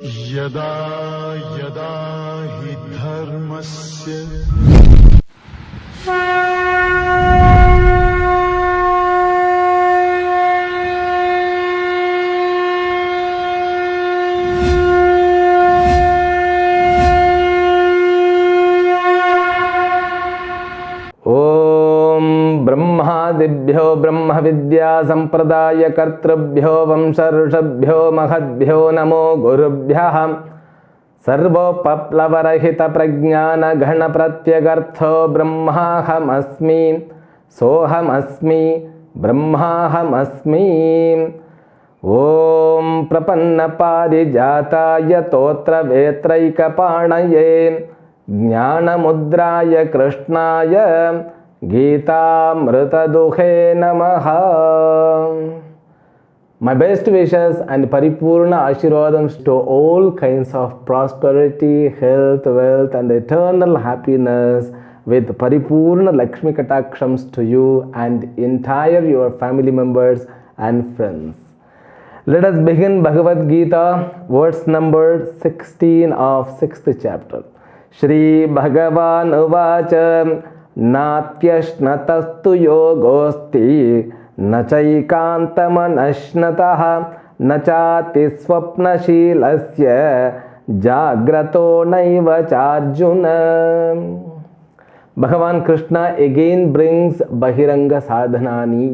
यदा यदा हि धर्मस्य ब्रह्मादिभ्यो ब्रह्मविद्या संप्रदाय कर्तृभ्यो वंशऋषभ्यो महद्भ्यो नमो गुरुभ्यः सर्वोपप्लवरहित प्रज्ञान घन प्रत्यगर्थो ब्रह्माहमस्मि सोहमस्मि ब्रह्माहमस्मि। ओम प्रपन्न पारिजाताय तोत्र वेत्रैकपाणये ज्ञानमुद्राय कृष्णाय गीतामृतदुहे नमः। My best wishes and paripurna ashirvadams to all kinds of prosperity, health, wealth and eternal happiness with paripurna Lakshmi Katakshams to you and entire your family members and friends. Let us begin Bhagavad Gita, verse number 16 of 6th chapter. Shri Bhagavan Uvacha नात्यश्नतस्तु योगोस्ति न चैकान्तमनश्नतः न चाति स्वप्नशीलस्य जाग्रतो नैव चार्जुन. Bhagavan Krishna again brings Bahiranga Sadhanani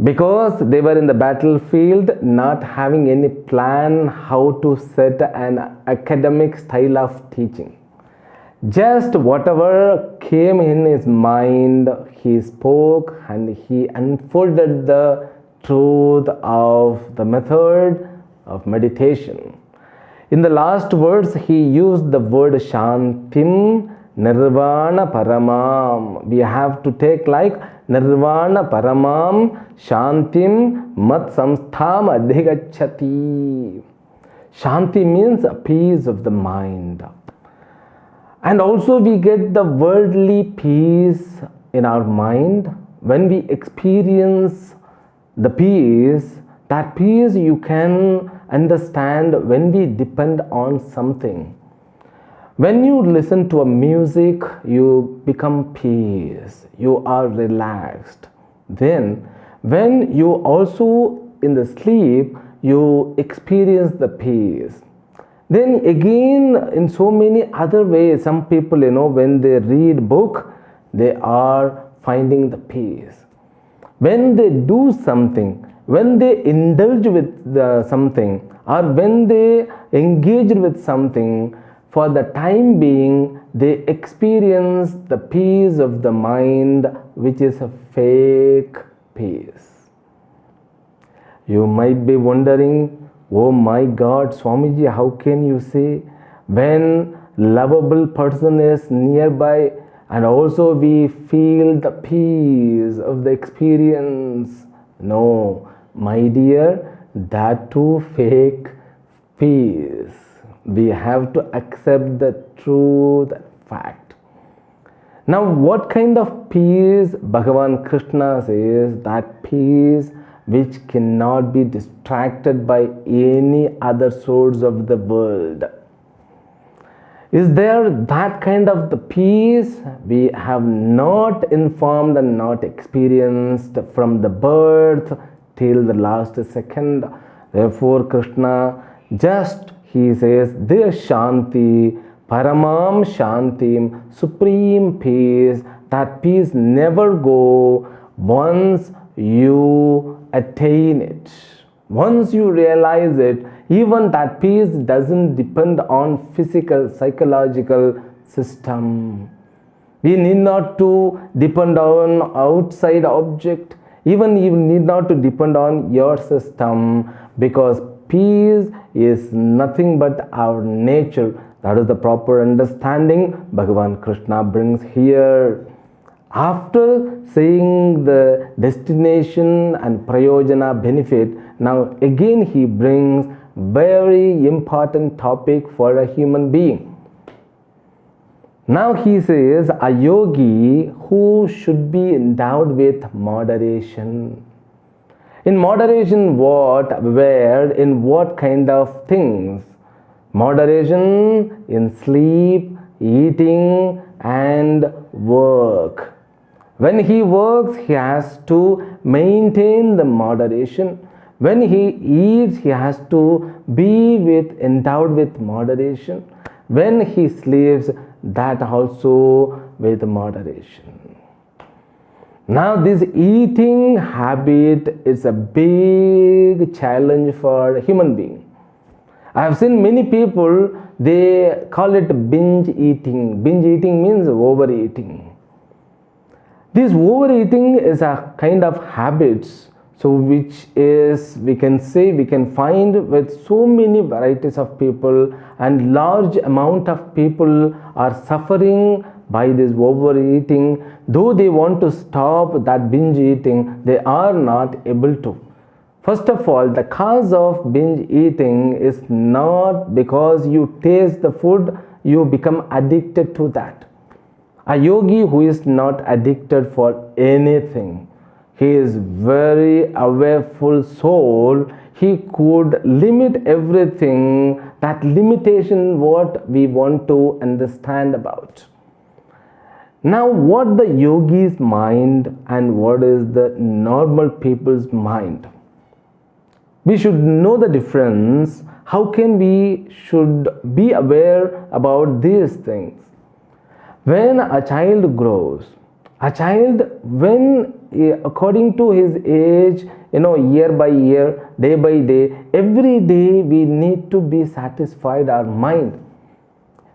because they were in the battlefield not having any plan how to set an academic style of teaching. Just whatever came in his mind, he spoke and he unfolded the truth of the method of meditation. In the last verse, he used the word Shantim Nirvana Paramam. We have to take like Nirvana Paramam Shantim Mat Samstham Adhigachati. Shanti means a peace of the mind. And also we get the worldly peace in our mind when we experience the peace. That peace you can understand when we depend on something. When you listen to a music, you become peace. You are relaxed. Then when you also in the sleep, you experience the peace. Then again, in so many other ways, some people, when they read book, they are finding the peace. When they do something, when they indulge with something, or when they engage with something, for the time being, they experience the peace of the mind, which is a fake peace. You might be wondering, oh my God, Swamiji, how can you say when lovable person is nearby and also we feel the peace of the experience? No, my dear, that too fake peace. We have to accept the truth fact. Now, what kind of peace Bhagavan Krishna says? That peace which cannot be distracted by any other source of the world. Is there that kind of the peace we have not informed and not experienced from the birth till the last second? Therefore Krishna he says, there Shanti, Paramam Shantim, supreme peace. That peace never go once you attain it. Once you realize it, even that peace doesn't depend on physical, psychological system. We need not to depend on outside object. Even you need not to depend on your system, because peace is nothing but our nature. That is the proper understanding Bhagavan Krishna brings here. After saying the destination and prayojana benefit, now again he brings very important topic for a human being. Now he says a yogi who should be endowed with moderation. In moderation, what, where, in what kind of things? Moderation in sleep, eating and work. When he works, he has to maintain the moderation. When he eats, he has to be endowed with moderation. When he sleeps, that also with moderation. Now this eating habit is a big challenge for human being. I have seen many people, they call it binge eating. Binge eating means overeating. This overeating is a kind of habits, so which is, we can find with so many varieties of people, and large amount of people are suffering by this overeating. Though they want to stop that binge eating, they are not able to. First of all, the cause of binge eating is not because you taste the food, you become addicted to that. A yogi who is not addicted for anything, he is very awareful soul, he could limit everything. That limitation what we want to understand about. Now what the yogi's mind and what is the normal people's mind? We should know the difference. How can we should be aware about these things? When a child grows, a child, when according to his age, year by year, day by day, every day we need to be satisfied our mind.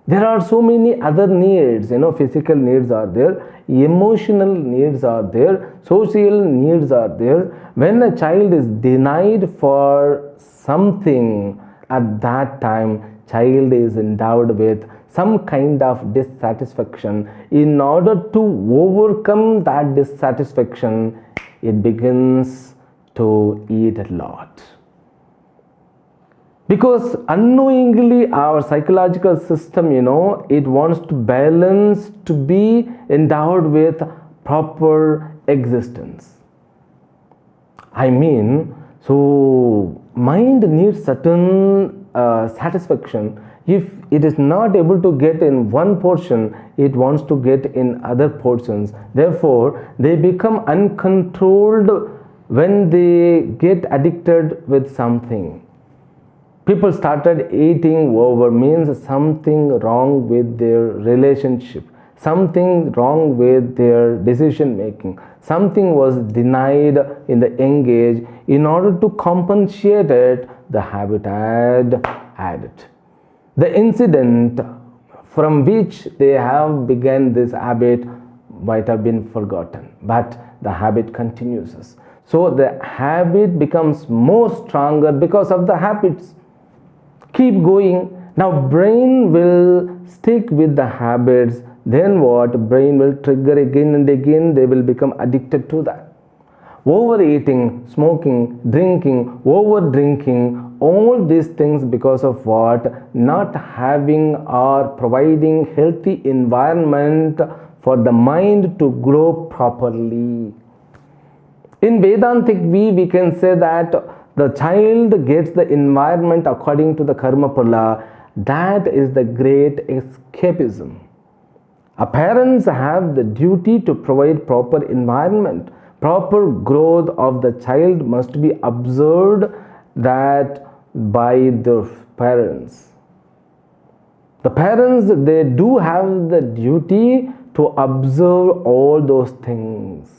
There are so many other needs, physical needs are there, emotional needs are there, social needs are there. When a child is denied for something, at that time, child is endowed with some kind of dissatisfaction. In order to overcome that dissatisfaction, it begins to eat a lot. Because unknowingly our psychological system, it wants to balance, to be endowed with proper existence. So mind needs certain satisfaction. If it is not able to get in one portion, it wants to get in other portions. Therefore, they become uncontrolled when they get addicted with something. People started eating over means something wrong with their relationship, something wrong with their decision making, something was denied in the young age. In order to compensate it, the habit had added. The incident from which they have begun this habit might have been forgotten, but the habit continues. So the habit becomes more stronger because of the habits. Keep going. Now brain will stick with the habits. Then what? Brain will trigger again and again. They will become addicted to that. Overeating, smoking, drinking, over drinking, all these things because of what? Not having or providing healthy environment for the mind to grow properly. In Vedantic we can say that the child gets the environment according to the karma pala. That is the great escapism. Our parents have the duty to provide proper environment. Proper growth of the child must be observed that by the parents. The parents, they do have the duty to observe all those things.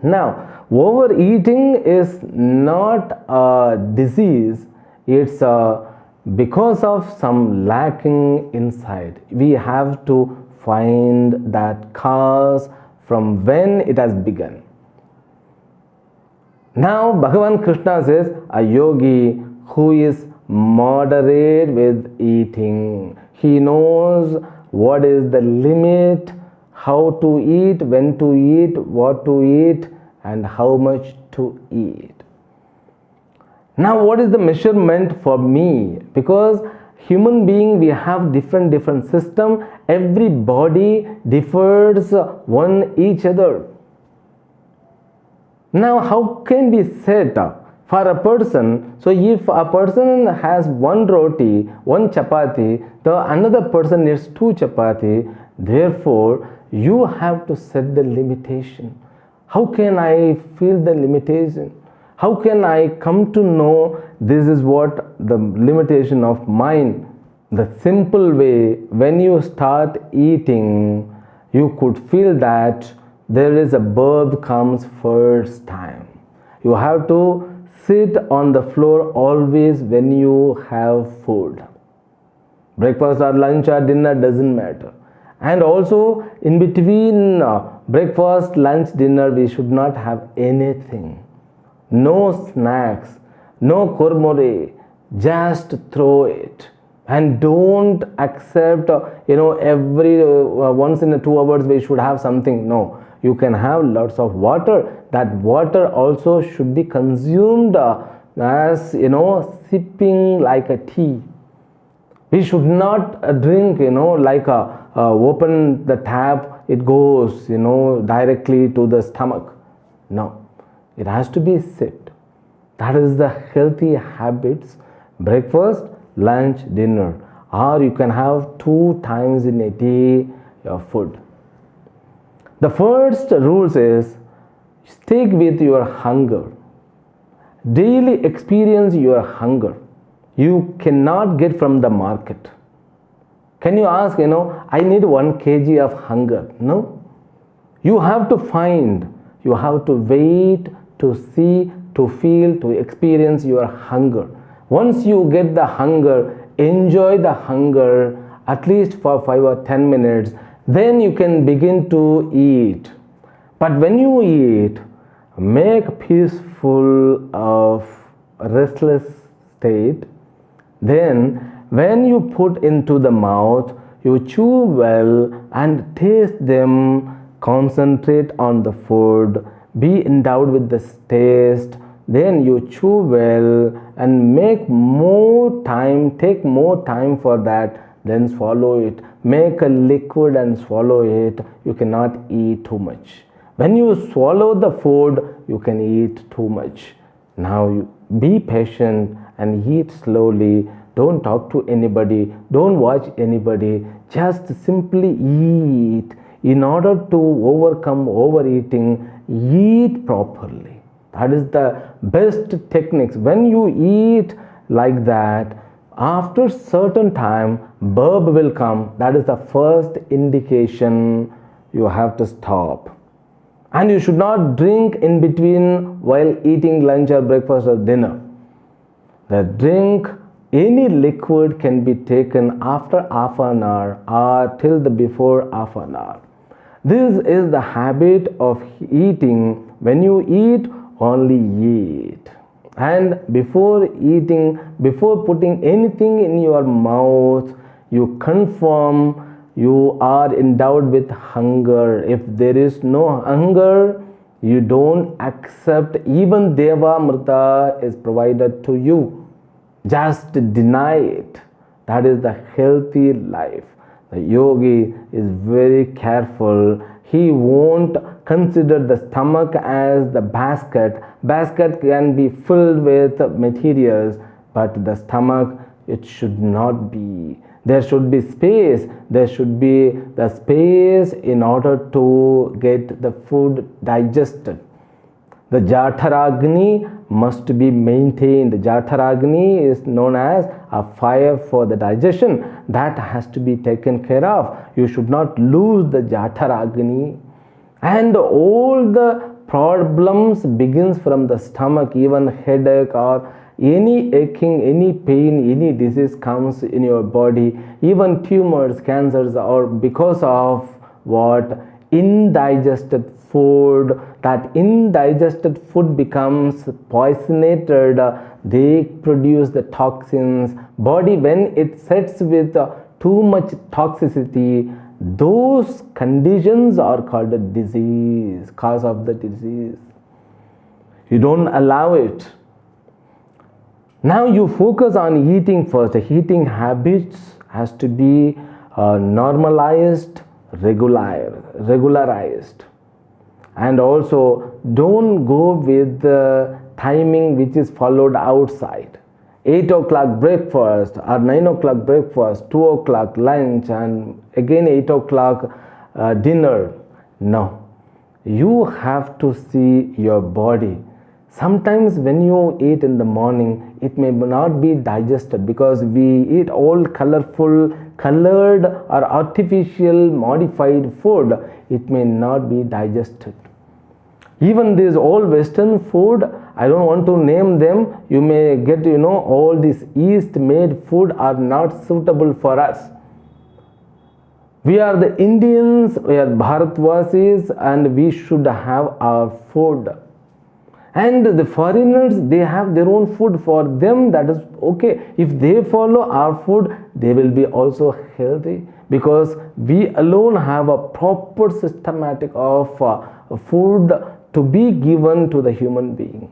Now, overeating is not a disease, it's because of some lacking inside. We have to find that cause from when it has begun. Now, Bhagavan Krishna says, a yogi who is moderate with eating. He knows what is the limit, how to eat, when to eat, what to eat, and how much to eat. Now what is the measurement for me? Because human being, we have different system. Every body differs one each other. Now how can we set for a person. So if a person has one roti, one chapati, the another person needs two chapati. Therefore, you have to set the limitation. How can I feel the limitation? How can I come to know this is what the limitation of mine? The simple way, when you start eating, you could feel that there is a burp comes first time. You have to sit on the floor always when you have food. Breakfast or lunch or dinner doesn't matter. And also in between breakfast, lunch, dinner, we should not have anything. No snacks, no kurmure, just throw it. And don't accept, every once in 2 hours we should have something. No, you can have lots of water. That water also should be consumed as, sipping like a tea. We should not drink, like open the tap, it goes, directly to the stomach. No, it has to be sipped. That is the healthy habits. Breakfast, lunch, dinner, or you can have 2 times in a day your food. The first rules is stick with your hunger. Daily experience your hunger. You cannot get from the market. Can you ask, I need 1 kg of hunger? No. You have to find, you have to wait to see, to feel, to experience your hunger. Once you get the hunger, enjoy the hunger at least for 5 or 10 minutes, then you can begin to eat. But when you eat, make peaceful of restless state. Then when you put into the mouth, you chew well and taste them, concentrate on the food, be endowed with the taste. Then you chew well and make more time, take more time for that, then swallow it. Make a liquid and swallow it. You cannot eat too much. When you swallow the food, you can eat too much. Now you be patient and eat slowly. Don't talk to anybody. Don't watch anybody. Just simply eat. In order to overcome overeating, eat properly. That is the best techniques. When you eat like that, after certain time, burp will come. That is the first indication you have to stop. And you should not drink in between while eating lunch or breakfast or dinner. The drink, any liquid can be taken after half an hour or till the before half an hour. This is the habit of eating. When you eat, only eat. And before eating, before putting anything in your mouth, you confirm you are endowed with hunger. If there is no hunger, you don't accept even Deva Amrita is provided to you. Just deny it. That is the healthy life. The yogi is very careful. He won't consider the stomach as the basket. Basket can be filled with materials, but the stomach, it should not be. There should be space. There should be the space in order to get the food digested. The Jatharagni must be maintained. Jatharagni is known as a fire for the digestion. That has to be taken care of. You should not lose the Jatharagni. And all the problems begins from the stomach. Even headache or any aching, any pain, any disease comes in your body. Even tumors, cancers, or because of what? Indigested food. That indigested food becomes poisonated. They produce the toxins. Body, when it sets with too much toxicity, those conditions are called a disease, cause of the disease. You don't allow it. Now you focus on eating first. Eating habits has to be normalized, regularized. And also don't go with timing which is followed outside. 8 o'clock breakfast or 9 o'clock breakfast, 2 o'clock lunch, and again 8 o'clock dinner. No. You have to see your body. Sometimes when you eat in the morning, it may not be digested because we eat all colorful, colored or artificial modified food. It may not be digested. Even this all Western food, I don't want to name them. You may get, all this East made food are not suitable for us. We are the Indians, we are Bharatvasis, and we should have our food. And the foreigners, they have their own food. For them, that is okay. If they follow our food, they will be also healthy, because we alone have a proper systematic of food to be given to the human being.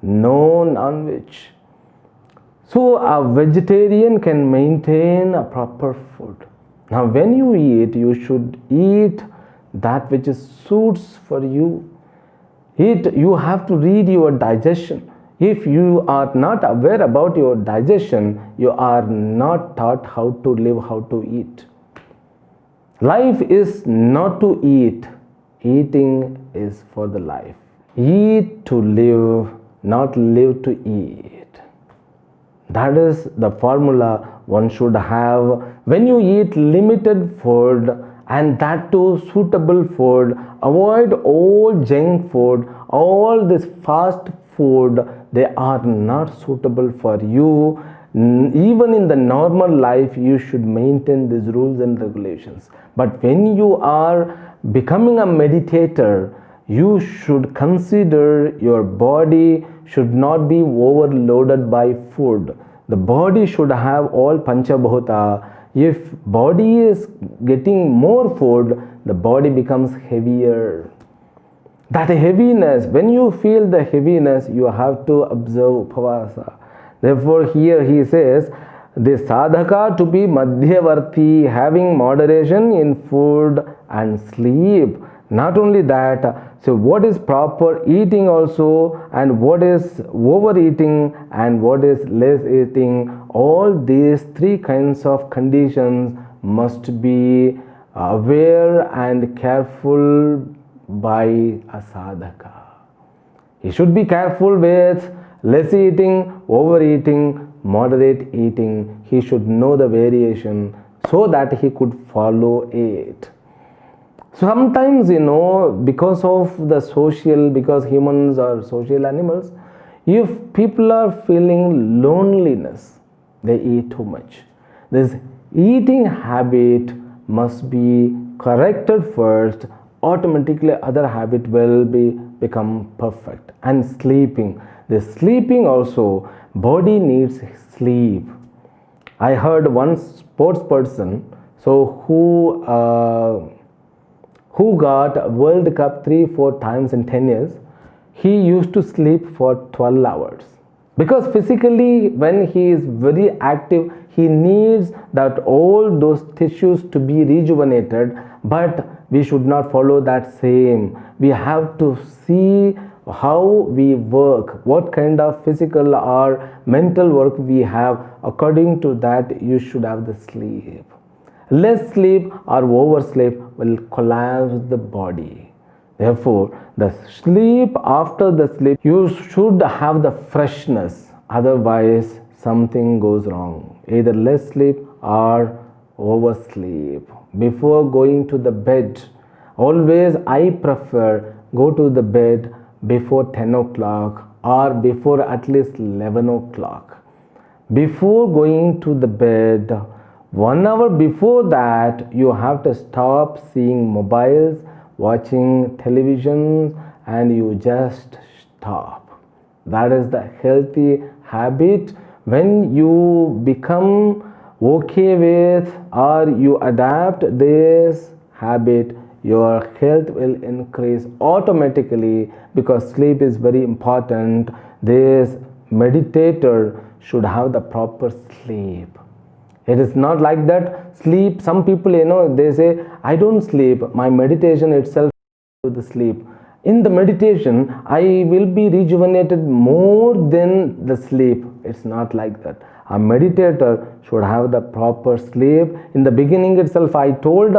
No non-veg. So a vegetarian can maintain a proper food. Now when you eat, you should eat that which suits for you. You have to read your digestion. If you are not aware about your digestion, you are not taught how to live, how to eat. Life is not to eat. Eating is for the life. Eat to live, not live to eat. That is the formula one should have. When you eat limited food, and that too suitable food, avoid all junk food, all this fast food. They are not suitable for you. Even in the normal life, you should maintain these rules and regulations. But when you are becoming a meditator, you should consider your body should not be overloaded by food. The body should have all panchabhuta. If body is getting more food, the body becomes heavier. That heaviness, when you feel the heaviness, you have to observe upavasa. Therefore here he says, the sadhaka to be madhyavarti, having moderation in food and sleep. Not only that, so what is proper eating also, and what is overeating, and what is less eating, all these three kinds of conditions must be aware and careful by a sadhaka. He should be careful with less eating, overeating, moderate eating. He should know the variation so that he could follow it. Sometimes, because of the because humans are social animals, if people are feeling loneliness, they eat too much. This eating habit must be corrected first. Automatically other habit will become perfect. And sleeping. The sleeping also, body needs sleep. I heard one sports person who got World Cup 3-4 times in 10 years, he used to sleep for 12 hours. Because physically, when he is very active, he needs that all those tissues to be rejuvenated, but we should not follow that same. We have to see how we work, what kind of physical or mental work we have. According to that, you should have the sleep. Less sleep or oversleep will collapse the body. Therefore, the sleep, after the sleep, you should have the freshness. Otherwise, something goes wrong. Either less sleep or oversleep. Before going to the bed, always I prefer go to the bed before 10 o'clock or before at least 11 o'clock. Before going to the bed, 1 hour before that, you have to stop seeing mobiles, watching television, and you just stop. That is the healthy habit. When you become okay with or you adapt this habit, your health will increase automatically, because sleep is very important. This meditator should have the proper sleep. It is not like that sleep. Some people, they say, I don't sleep. My meditation itself to the sleep. in the meditation I will be rejuvenated more than the sleep. It's not like that. A meditator should have the proper sleep. In the beginning itself I told,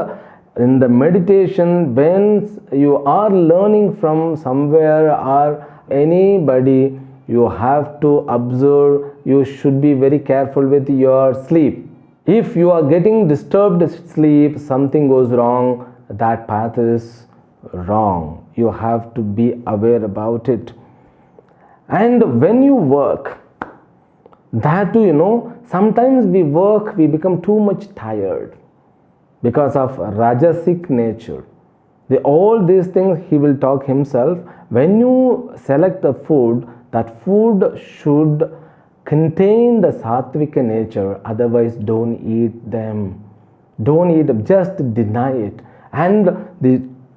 in the meditation, when you are learning from somewhere or anybody, you have to observe, you should be very careful with your sleep. If you are getting disturbed sleep, something goes wrong, that path is wrong. You have to be aware about it. And when you work, that too, sometimes we work, we become too much tired because of rajasic nature. All these things he will talk himself. When you select the food, that food should contain the sattvika nature, otherwise don't eat them. Don't eat them, just deny it. And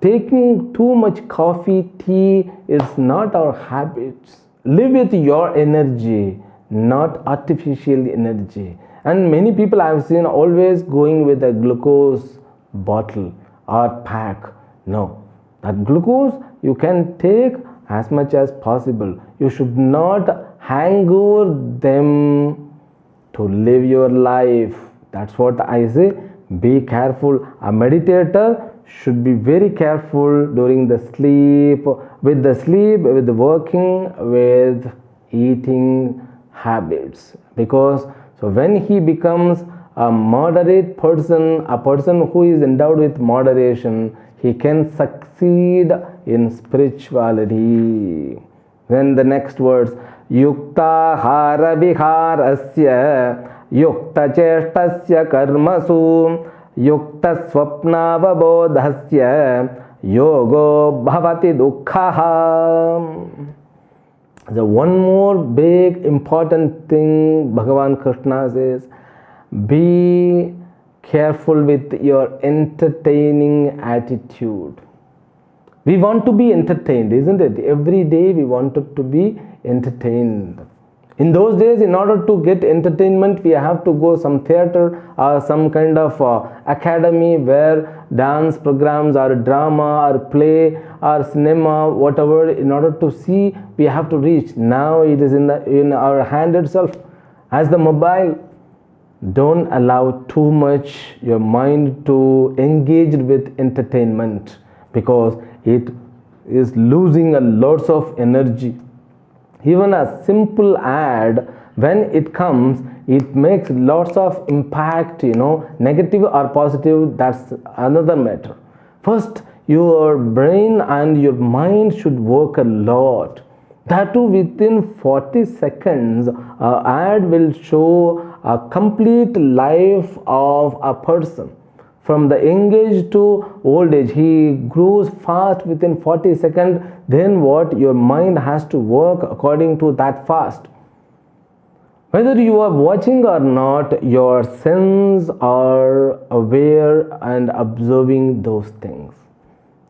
taking too much coffee, tea is not our habits. Live with your energy, not artificial energy. And many people I have seen always going with a glucose bottle or pack. No, that glucose you can take as much as possible. You should not hang over them to live your life. That's what I say. Be careful. A meditator should be very careful during the sleep, with the working, with eating habits. Because so when he becomes a moderate person, a person who is endowed with moderation, he can succeed in spirituality. Then the next words, yukta hara viharasya yukta cheshtasya karmasu yukta swapnavabodhasya yogo bhavati dukkhaha. The one more big important thing Bhagavan Krishna says, be careful with your entertaining attitude. We want to be entertained, isn't it? Every day we wanted to be entertained. In those days, in order to get entertainment, we have to go some theater or some kind of academy where dance programs or drama or play or cinema, whatever, in order to see, we have to reach. Now it is in our hand itself as the mobile. Don't allow too much your mind to engage with entertainment, because it is losing a lots of energy. Even a simple ad, when it comes, it makes lots of impact, negative or positive, that's another matter. First, your brain and your mind should work a lot. That too, within 40 seconds, an ad will show a complete life of a person. From the young age to old age, he grows fast within 40 seconds. Then what? Your mind has to work according to that fast. Whether you are watching or not, your senses are aware and observing those things.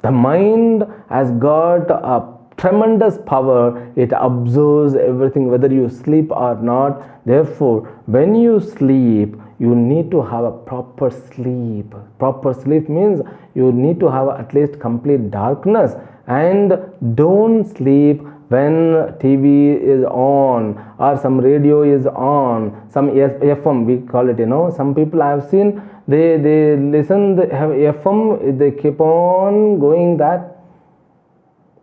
The mind has got a tremendous power. It observes everything, whether you sleep or not. Therefore, when you sleep, you need to have a proper sleep. Proper sleep means you need to have at least complete darkness. And don't sleep when TV is on or some radio is on, some FM we call it, Some people I have seen, they listen, they have FM, they keep on going that.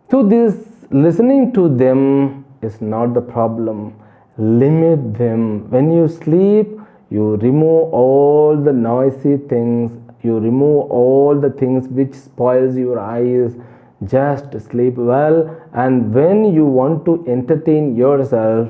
So this listening to them is not the problem. Limit them. When you sleep, you remove all the noisy things, you remove all the things which spoils your eyes. Just sleep well. And when you want to entertain yourself,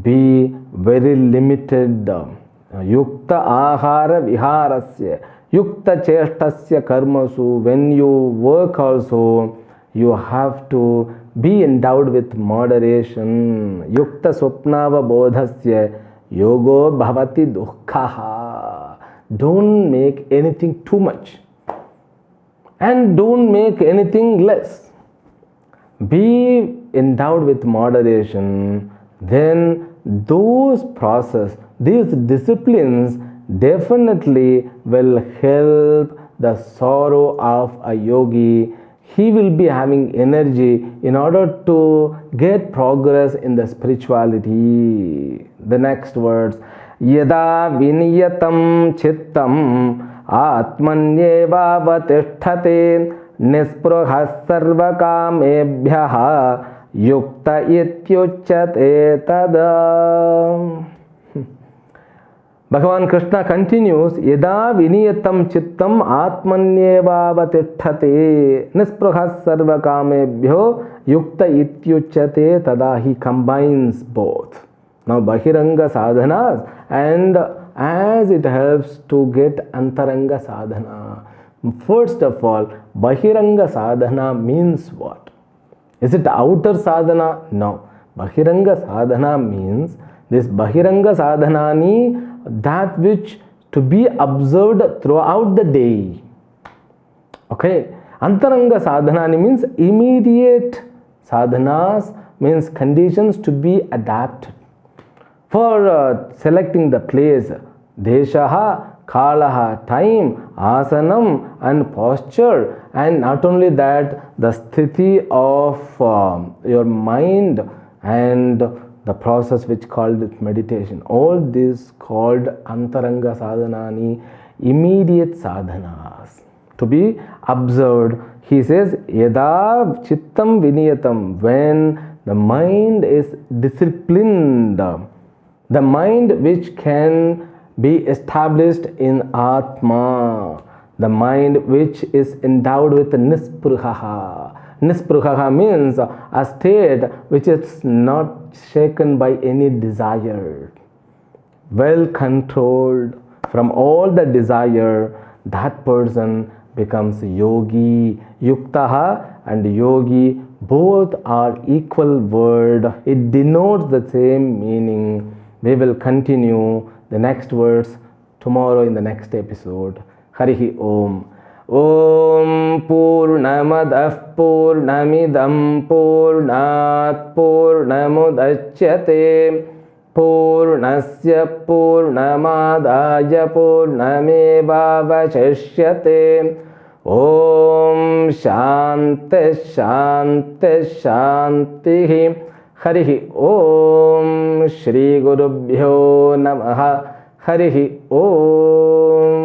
be very limited. Yukta ahara viharasya yukta cheshtasya karmasu. When you work also, you have to be endowed with moderation. Yukta swapnava bodhasya yogo bhavati dukkhaha. Don't make anything too much and don't make anything less. Be endowed with moderation. Then those process, these disciplines definitely will help the sorrow of a yogi he will be having energy in order to get progress in the spirituality. The next words, yada viniyatam chittam atmanyeva vatishthate nispruhas sarvakamebhyah yukta ityuchyate tada. Bhagavan Krishna continues, yada viniyatam chittam atmanyeva vatishthate nispruhas sarvakamebhyo yukta ityuchyate tada. He combines both. Now bahiranga sadhanas, and as it helps to get antaranga sadhana. First of all, bahiranga sadhana means what? Is it outer sadhana? No. Bahiranga sadhana means this bahiranga sadhanani, that which to be observed throughout the day. Okay. Antaranga sadhanani means immediate sadhanas, means conditions to be adapted. For selecting the place, deshaha, kalaha, time, asanam and posture, and not only that, the sthiti of your mind and the process which called meditation. All this called antaranga sadhanani, immediate sadhanas to be observed. He says, yada chittam viniyatam, when the mind is disciplined, the mind which can be established in Atma, the mind which is endowed with nispruhaha. Nispruhaha means a state which is not shaken by any desire, well controlled from all the desire. That person becomes yogi. Yuktaha and yogi, both are equal word. It denotes the same meaning. We will continue the next words tomorrow in the next episode. Harihi Om. Om Purnamadah Purnamidam Purnat Purnamudachyate Purnasya Purnamadaya Purnamevavashishyate. Om Shanti Shanti Shanti. Harihi Om. Shri Gurubhyo Namaha. Harihi Om.